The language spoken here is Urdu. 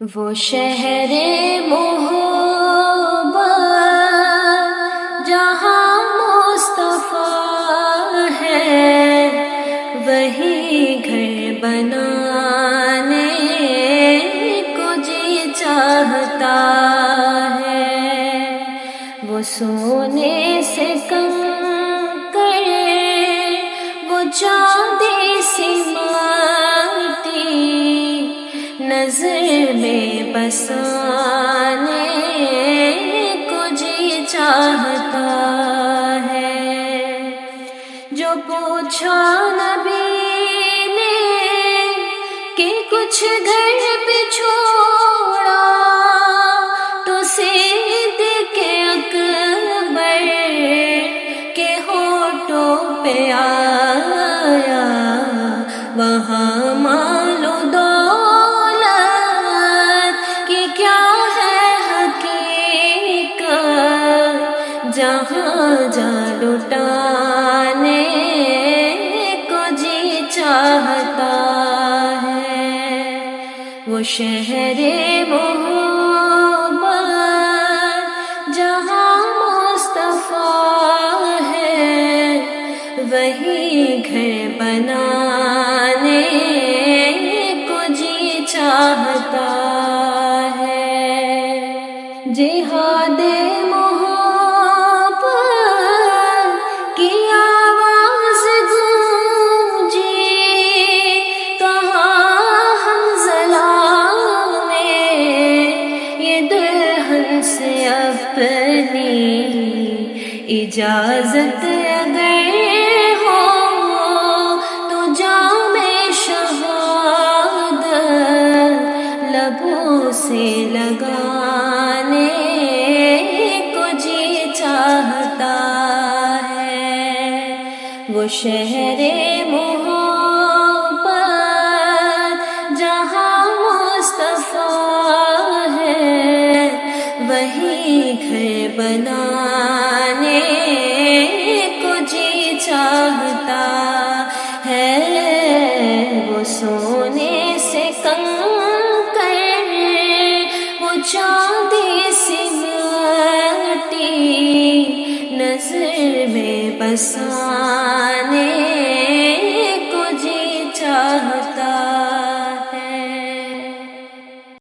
وہ شہر محبت جہاں مصطفیٰ ہے، وہی گھر بنانے کو جی چاہتا ہے۔ وہ سونے سے کنکر، وہ چاندی سی مٹی، نظر میں بسانے کو جی چاہتا ہے۔ جو پوچھا نبی نے کہ کچھ گھر پہ چھوڑا، تو صدیق اکبر کے ہونٹوں پہ آیا، وہاں مال و دولت کی کیا ہے حقیقت، جہاں جا لٹانے کو جی چاہتا ہے۔ وہ شہر محبت جہاں مصطفیٰ ہے، وہی گھر بنانے کو جی چاہتا ہے۔ جہاد محبت کی آواز گونجی کہاں حنظلہ میں، یہ دلہن سے اپنی اجازت اگر ہو تو جام شہادت لبوں سے لگانے کو جی چاہتا ہے۔ وہ شہر محبت جہاں مصطفیٰ ہے، وہی گھر بنانے کو جی چاہتا ہے۔ وہ سونے سے کنکر، وہ چاندی سی مٹی، نظر میں بسا